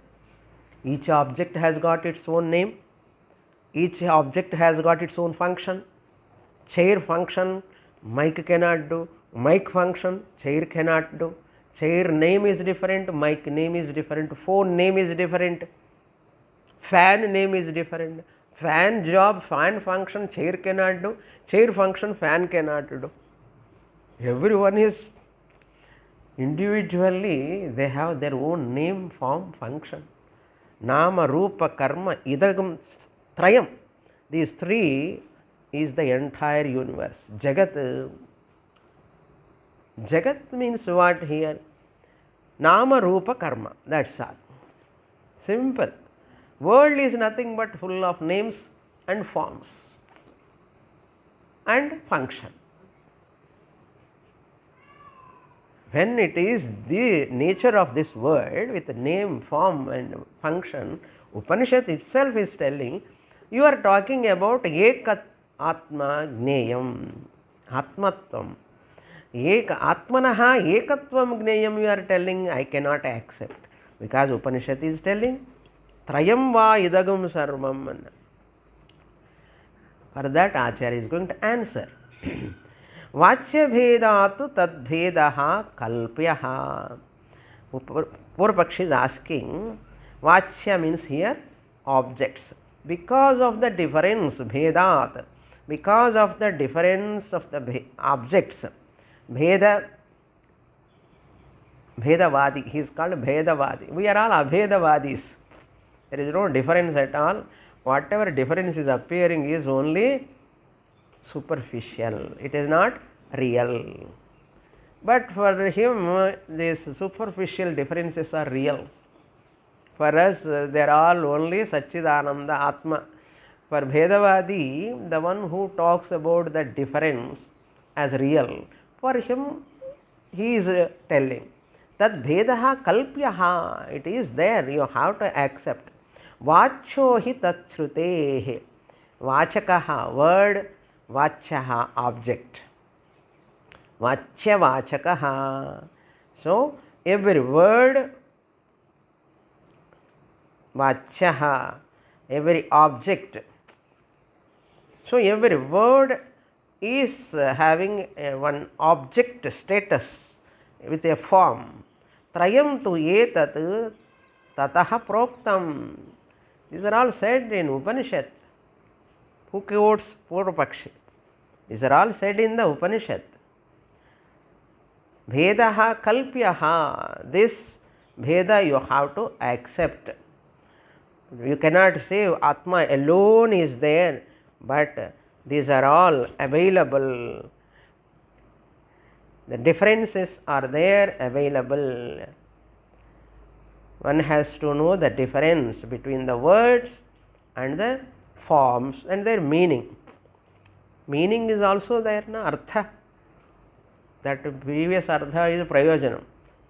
Each object has got its own name. Each object has got its own function. Chair function, mic cannot do. Mic function, chair cannot do. Chair name is different, mic name is different, phone name is different, fan name is different. Fan job, fan function, chair cannot do. Chair function, fan cannot do. Everyone is individually, they have their own name, form, function. Nama, Rupa, Karma, Idagam, Trayam. These three is the entire universe. Jagat. Jagat means what here? Nama, Rupa, Karma. That's all. Simple. World is nothing but full of names and forms and function. When it is the nature of this world with name, form and function, Upanishad itself is telling, you are talking about Ekat Atma Gneyam, Atmatvam. Atmanaha Ekatvam Gneyam you are telling, I cannot accept. Because Upanishad is telling, Trayam va idagam sarvam. For that Acharya is going to answer. Vachya-bhedatu tad-bhedaha kalpyaha. Purvapakshi is asking, Vachya means here objects. Because of the difference, bhedat, because of the difference of the objects, bheda, Bhedavadi, he is called Bhedavadi. We are all Abhedavadis. There is no difference at all. Whatever difference is appearing is only superficial. It is not real. But for him, these superficial differences are real. For us, they are all only Satchidananda Atma. For Bhedavadi, the one who talks about the difference as real, for him, he is telling that Bhedaha Kalpyaha, it is there, you have to accept. Vacho hi tat shrutehe. Vachakaha, word, Vachaha, object. Vachya Vachakaha. So, every word, Vachaha, every object. So, every word is having one object status with a form. Trayam tu etat tataha proktam. These are all said in Upanishad. Who quotes Purvapakshi? These are all said in the Upanishad. Bhedaha kalpyaha. This Bheda you have to accept. You cannot say Atma alone is there, but these are all available. The differences are there available. One has to know the difference between the words and the forms and their meaning. Meaning is also there, na artha. That previous artha is prayojanam.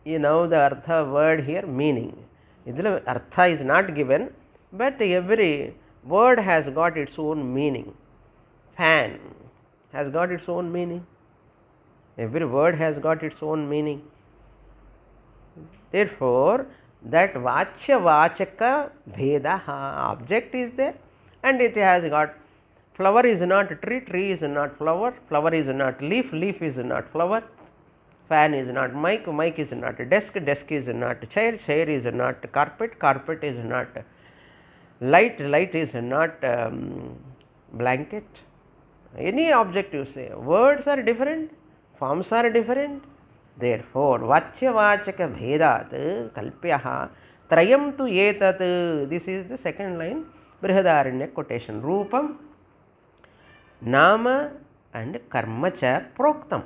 You know the artha word here, meaning. Artha is not given, but every word has got its own meaning. Fan has got its own meaning. Every word has got its own meaning. Therefore, that Vachya Vachaka Bhedaha, object is there, and it has got flower is not tree, tree is not flower, flower is not leaf, leaf is not flower, fan is not mic, mic is not desk, desk is not chair, chair is not carpet, carpet is not light, light is not blanket. Any object you say, words are different, forms are different. Therefore, Vachya Vachaka Bhedat Kalpyaha Trayam tu etat. This is the second line, Brihadaranya quotation. Rupam, Nama and Karma cha Proktam.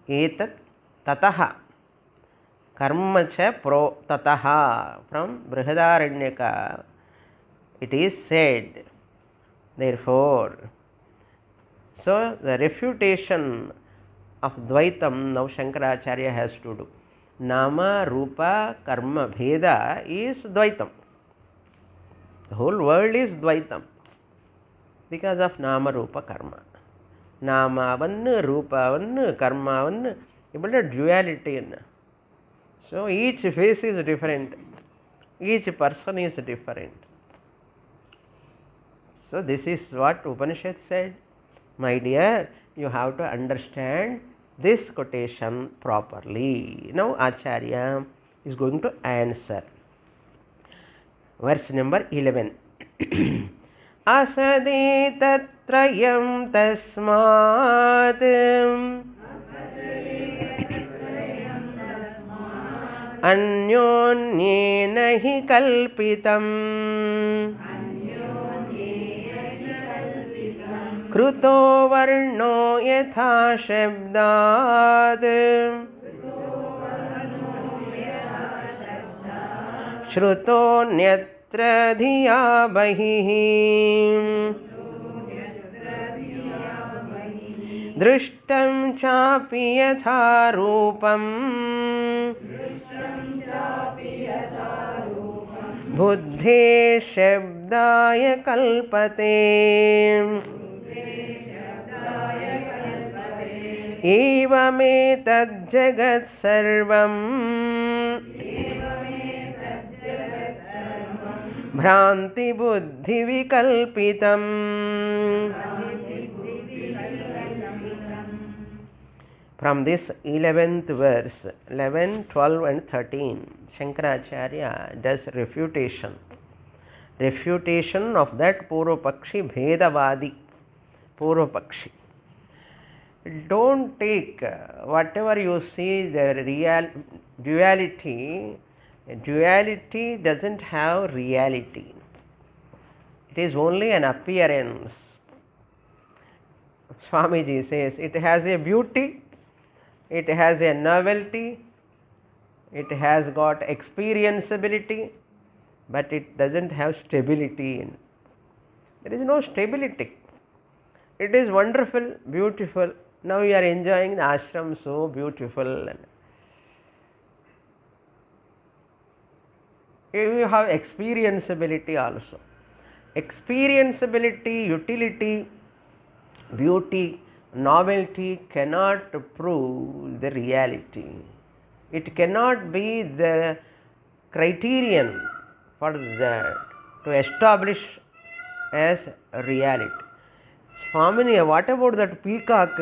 Etat Tataha. Karma cha pro Tataha. From Brihadaranyaka it is said. Therefore, so the refutation of Dvaitam now Shankaracharya has to do. Nama, Rupa, Karma, Bheda is Dvaitam. The whole world is Dvaitam because of Nama, Rupa, Karma. Nama one, Rupa one, Karma one, but a duality. So each face is different, each person is different. So this is what Upanishad said. My dear, you have to understand this quotation properly. Now Acharya is going to answer. Verse number 11. Asade tatrayam tasmat anyonyena hi kalpitam Kruto varno yatha shabdad Shruto nyatra dhiya bahihi Drishtam chapi yatha rupam Buddhe shabdaya kalpate Evame jagat sarvam Bhranti buddhi vikalpitam From this 11th verse, 11, 12 and 13, Shankaracharya does refutation of that Purvapakshi, Bhedavadi Purvapakshi. Don't take whatever you see the real duality. Duality doesn't have reality. It is only an appearance. Swamiji says it has a beauty, it has a novelty, it has got experienceability, but it doesn't have stability. There is no stability. It is wonderful, beautiful. Now we are enjoying the ashram, so beautiful. You have experienceability also. Experienceability, utility, beauty, novelty cannot prove the reality. It cannot be the criterion for that to establish as reality. Swamini, what about that peacock?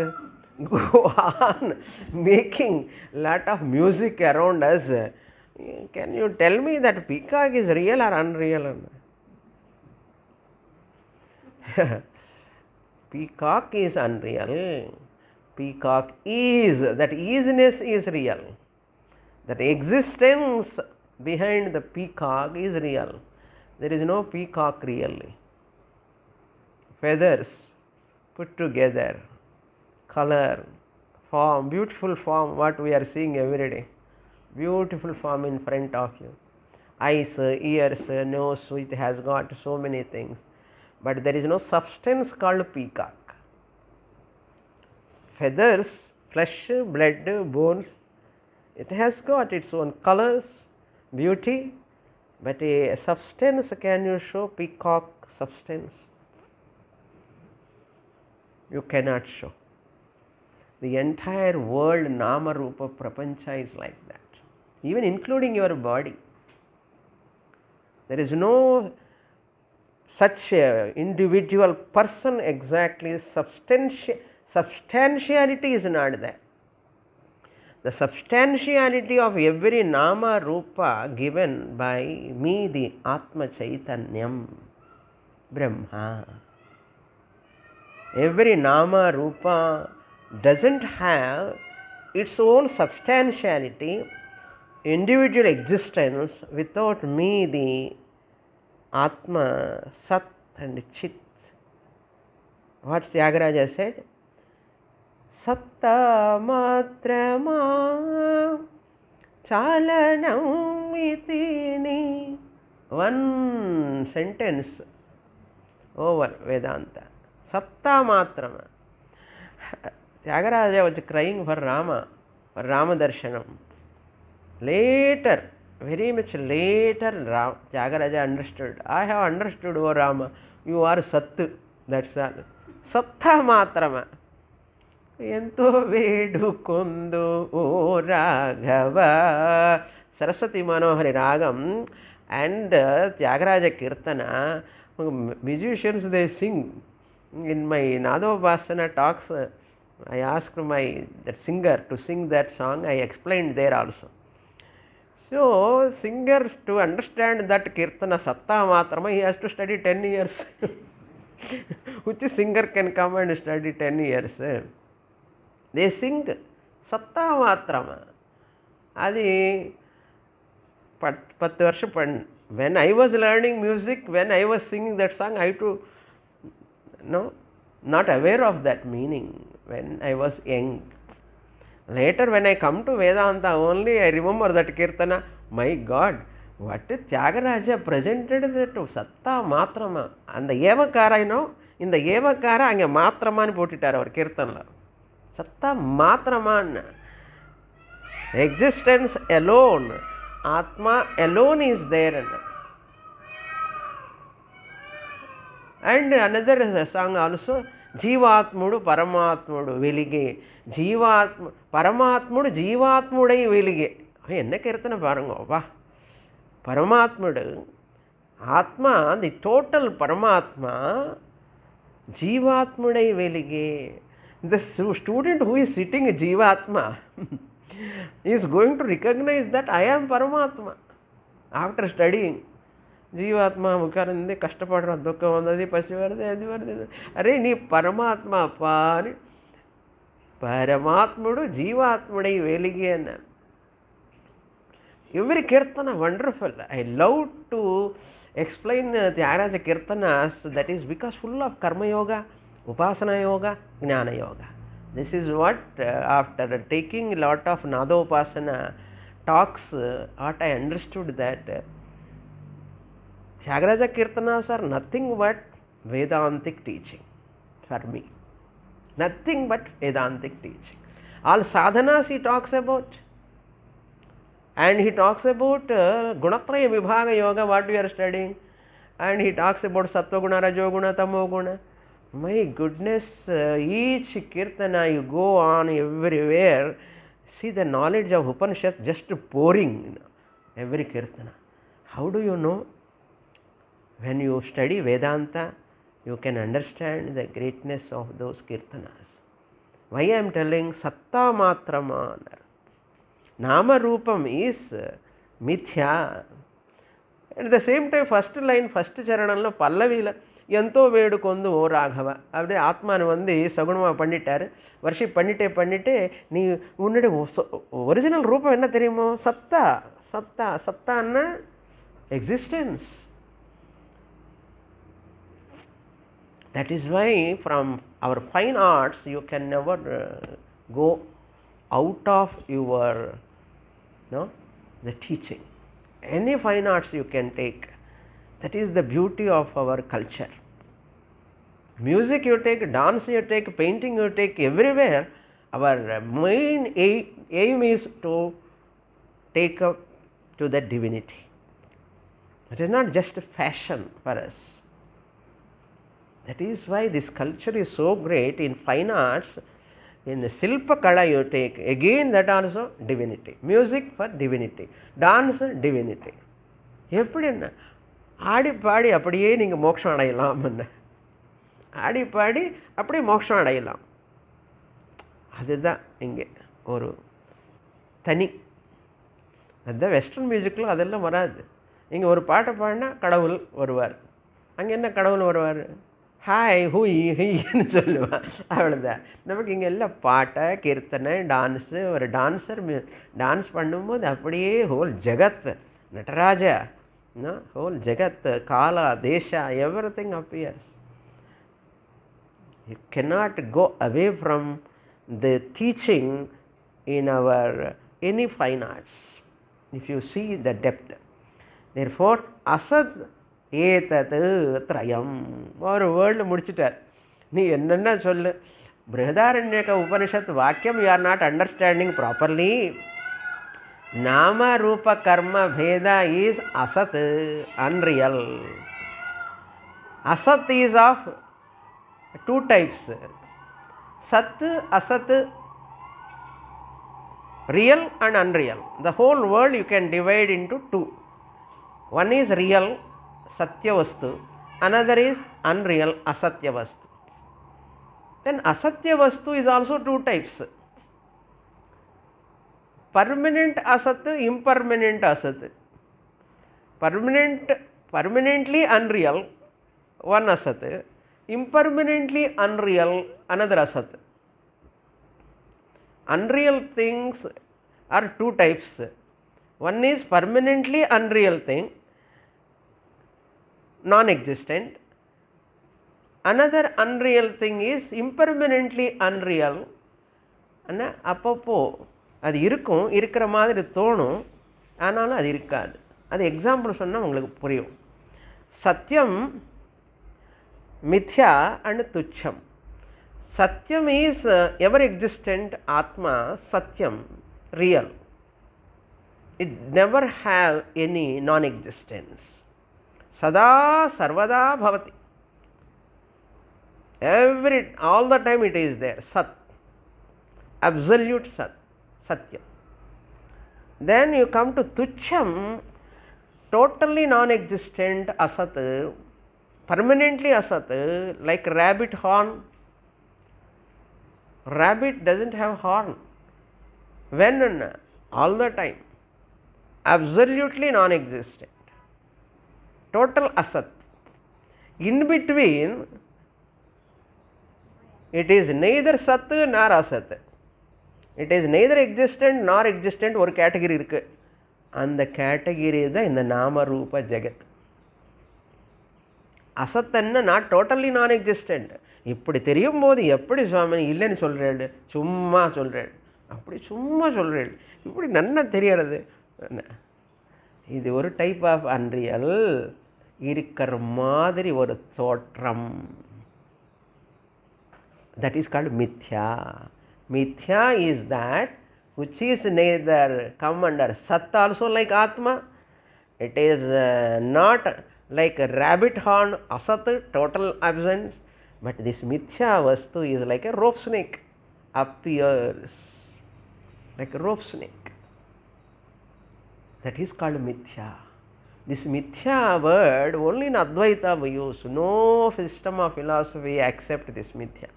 Go on making lot of music around us. Can you tell me that peacock is real or unreal? Peacock is unreal. Peacock is, that isness is real. That existence behind the peacock is real. There is no peacock really. Feathers put together, color, form, beautiful form, what we are seeing every day. Beautiful form in front of you. Eyes, ears, nose, it has got so many things. But there is no substance called peacock. Feathers, flesh, blood, bones, it has got its own colors, beauty, but a substance, can you show peacock substance? You cannot show. The entire world, Nama Rupa Prapancha is like that, even including your body. There is no such individual person exactly. Substantiality is not there. The substantiality of every Nama Rupa given by me, the Atma Chaitanyam, Brahma. Every Nama Rupa doesn't have its own substantiality, individual existence without me, the Atma, Sat and Chit. What Tyagaraja said? Satta matrama chalanam itini. One sentence over Vedanta. Satta matrama. Tyagaraja was crying for Rama, for Rama Darshanam. Later, very much later, Tyagaraja understood. I have understood, O Rama, you are Sat, that's all. Satta matrama. Ento vedukundu O Raghava. Saraswati Manohari Ragam and Tyagaraja Kirtana. Musicians, they sing. In my Nadavasana talks, I asked that singer to sing that song. I explained there also. So, singers, to understand that Kirtana Satta Matrama, he has to study 10 years. Which singer can come and study 10 years? They sing Satta Matrama. Adi 10 varsha. When I was learning music, when I was singing that song, I too, not aware of that meaning when I was young. Later, when I come to Vedanta only, I remember that Kirtana. My God, what Tyagaraja presented that Satta Matrama. And the Evakara, in the Evakara, ange Matraman put it our Kirtana. Satta Matraman. Existence alone, Atma alone is there. And another song also, Jivatmudu Paramatmudu Velige. Paramatmudu Jivatmudai Velige. Enna Kirtana Parangova. Paramatmudu, Atma, the total Paramatma, Jivatmudai Velige. The student who is sitting Jivatma is going to recognize that I am Paramatma after studying. జీవాత్మ ముఖానంది కష్టపడరు, దుఃఖం ఉన్నది, పసివారిది, అది వారిది. అరే నీ పరమాత్మ అప్పా అని, పరమాత్ముడు జీవాత్ముడై వెలిగి అన్నాను. Every kirtana wonderful. I love to explain Tyagaraja kirtanas. That is because full of karma yoga, upasana yoga, jnana yoga. This is what after taking a lot of nadopasana talks, what I understood that Tyagaraja kirtanas are nothing but Vedantic teaching for me. Nothing but Vedantic teaching. All sadhanas he talks about. And he talks about Gunatraya Vibhaga Yoga, what we are studying. And he talks about Sattva Guna, Rajo Guna, Tamo Guna. My goodness, each kirtana you go on everywhere, see the knowledge of Upanishad just pouring in every kirtana. How do you know? When you study Vedanta, you can understand the greatness of those kirtanas. Why I am telling Satta Matrama? Nama Rupam is Mithya. At the same time, first line, first charananlo Pallavila, Yanto Vedukondu O Raghava. Avde Atman Vandi, Sagunama Panditar, worship Pandite, ni unade original Rupa enna theriyumo? Satta anna existence. That is why from our fine arts you can never go out of your the teaching. Any fine arts you can take. That is the beauty of our culture. Music you take, dance you take, painting you take, everywhere our main aim is to take up to the divinity. It is not just a fashion for us. That is why this culture is so great in fine arts. In the Silpa Kala you take, again that also divinity. Music for divinity. Dance divinity. எப்படின்னா ஆடி பாடி அப்படியே நீங்கள் மோட்சம் அடையலாம். ஆடி பாடி அப்படியே மோட்சம் அடையலாம். அதுதான் இங்கே ஒரு தனி. அதுதான் வெஸ்டர்ன் மியூசிக்கில் அதெல்லாம் வராது. இங்கே ஒரு பாட்டை பாடினா கடவுள் வருவார். அங்கே என்ன கடவுள் வருவார்? ஹாய் ஹூய் ஹீன்னு சொல்லுவான். அவ்வளோதான். நமக்கு இங்கே எல்லாம் பாட்டை, கீர்த்தனை, டான்ஸு. ஒரு டான்ஸர் டான்ஸ் பண்ணும்போது அப்படியே ஹோல் ஜெகத், நடராஜா, ஹோல் ஜெகத், காலா, Desai, everything appears. You cannot go away from the teaching in our any fine arts if you see the depth. Therefore, asad ஏதது த்ரயம் ஒரு வேர்டில் முடிச்சுட்டார். நீ என்னென்ன சொல்லு, பிருஹதாரண்யக உபனிஷத் வாக்கியம் you are not understanding properly. Nama rupa karma bheda is asat, unreal. Asat is of two types, sat, asat, real and unreal. The whole world you can divide into two. One is real, Satyavastu, another is unreal, Asatyavastu. Then Asatyavastu is also two types. Permanent Asat, impermanent Asat. Permanently unreal, one Asat. Impermanently unreal, another Asat. Unreal things are two types. One is permanently unreal thing, non-existent. Another unreal thing is impermanently unreal. ஆனால் அப்பப்போ அது இருக்கும், இருக்கிற மாதிரி தோணும், ஆனாலும் அது இருக்காது. அது எக்ஸாம்பிள் சொன்னால் உங்களுக்கு புரியும். சத்தியம் மித்யா அண்ட் துச்சம். சத்தியம் இஸ் எவர் எக்ஸிஸ்டன்ட் ஆத்மா, சத்தியம் real. It never have any non-existence. Sada sarvada bhavati. All the time it is there. Sat. Absolute Sat. Satyam. Then you come to Tucham, totally non-existent Asat, permanently Asat, like rabbit horn. Rabbit doesn't have horn. When? All the time. Absolutely non-existent. Total asat. In between, it is neither sat nor asat. It is neither existent nor existent. ஒரு category இருக்கு. அந்த category தான் இந்த நாம ரூப ஜெகத். அசத்தன்னு not totally நான் existent. இப்படி தெரியும் போது எப்படி சுவாமி இல்லைன்னு சொல்கிறேன், சும்மா சொல்கிறேன், அப்படி சும்மா சொல்கிறேன், இப்படி நல்லா தெரியறது. இது ஒரு டைப் ஆஃப் அன்ரியல் இருக்கிற மாதிரி ஒரு தோற்றம். That is called mithya. Mithya is that which is neither come under sat also like atma. It is not like a rabbit horn asat, total absence. But this mithya vastu is like a rope snake, appears like a rope snake. That is called mithya. This mithya word only in Advaita we use. No system of philosophy accept this mithya.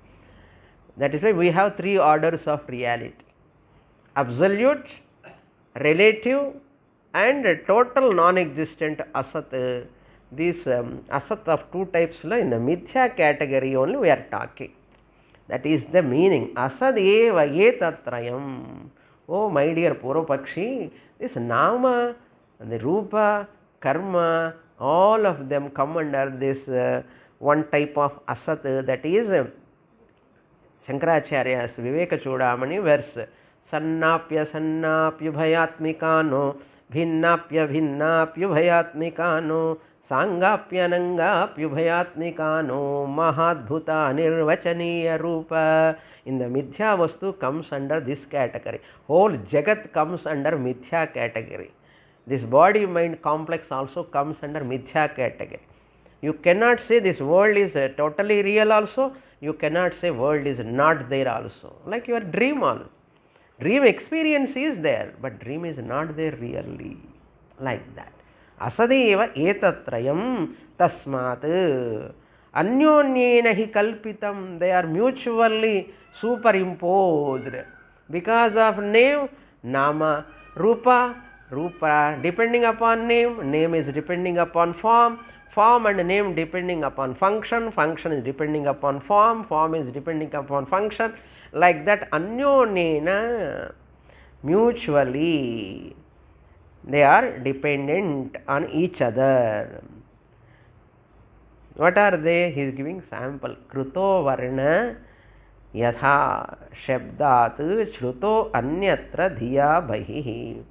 That is why we have three orders of reality: absolute, relative, and total non-existent asat. These asat of two types in the mithya category only we are talking. That is the meaning. Asad eva etatrayam. Oh my dear Purupakshi, this nama, the rupa, karma, all of them come under this one type of asat. That is Shankaracharya's Viveka Chudamani verse. Sannapya sannapyubhayatmikano bhinnapya bhinnapyubhayatmikano Sangapyanangapyubhayatmikano mahadbhuta nirvachaniya rupa. In the mithya vastu comes under this category. Whole jagat comes under mithya category. This body mind complex also comes under mithya category. You cannot say this world is totally real also. You cannot say world is not there also. Like your dream also. Dream experience is there, but dream is not there really. Like that. Asadeva etatrayam tasmat anyonyena hi kalpitam. They are mutually superimposed. Because of name, nama, rupa, rupa depending upon name, name is depending upon form, form and name depending upon function, function is depending upon form, form is depending upon function. Like that, anyonyena, mutually they are dependent on each other. What are they? He is giving sample. Kruto varna yatha shabdat shruto anyatra dhiya bahihi.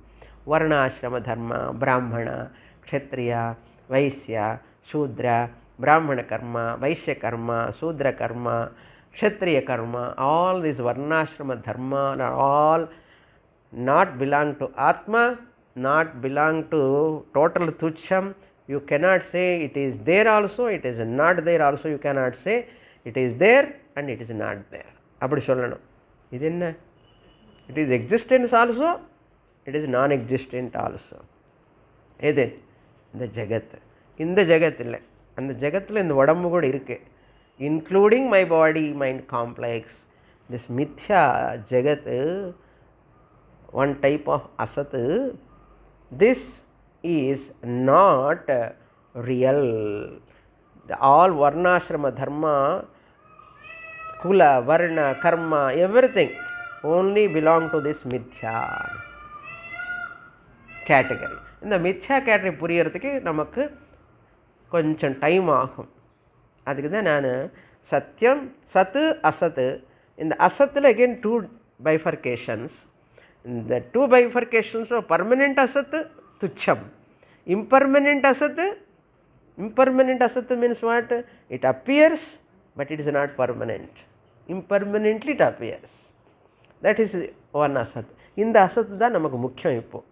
Varna ashrama dharma, brahmana, kshatriya, vaisya, shudra, brahmana karma, vaishya karma, shudra karma, kshatriya karma. All these varnashrama dharma are all not belong to atma, not belong to total tucham. You cannot say it is there also, it is not there also. You cannot say it is there and it is not there. அப்படி சொல்லணும். இது என்ன? It is existence also, it is non-existent also. எது? இந்த ஜெகத். இந்த ஜெகத் இல்லை, அந்த ஜெகத்தில் இந்த உடம்பு கூட இருக்கு, including my body mind complex. This mithya jagat, one type of asat, this is not real. All varnashrama dharma, kula, varna, karma, everything only belong to this mithya category. இந்த மித்யா கேட்டகரி புரியறதுக்கு நமக்கு கொஞ்சம் டைம் ஆகும். அதுக்கு தான் நான் சத்தியம், சத்து, அசத்து. இந்த அசத்தில் அகெயின் டூ பைஃபர்கேஷன்ஸ். இந்த டூ பைஃபர்கேஷன்ஸ் பர்மனெண்ட் அசத்து, துச்சம். Impermanent asat, impermanent asat means what? It appears but it is not permanent. Impermanently it appears. That is one asat. இந்த அசத்து தான் நமக்கு முக்கியம். இப்போது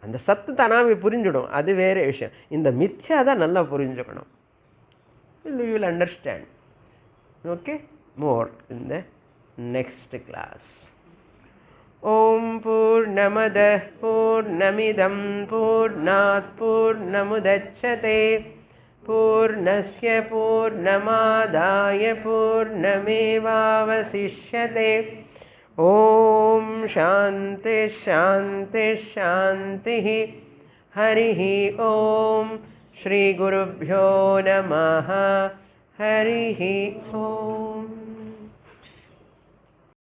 அந்த சத்து தானாவே புரிஞ்சிடும், அது வேறு விஷயம். இந்த மித்யா தான் நல்லா புரிஞ்சுக்கணும். You will understand. Okay, more in the next class. Om Purnamadah Purnamidam Purnat Purnamudachyate पूर्णस्य पूर्णमादाय पूर्णमेवावशिष्यते। ॐ शान्ति शान्ति शान्तिः। हरिः ॐ। श्रीगुरुभ्यो नमः। हरिः ॐ।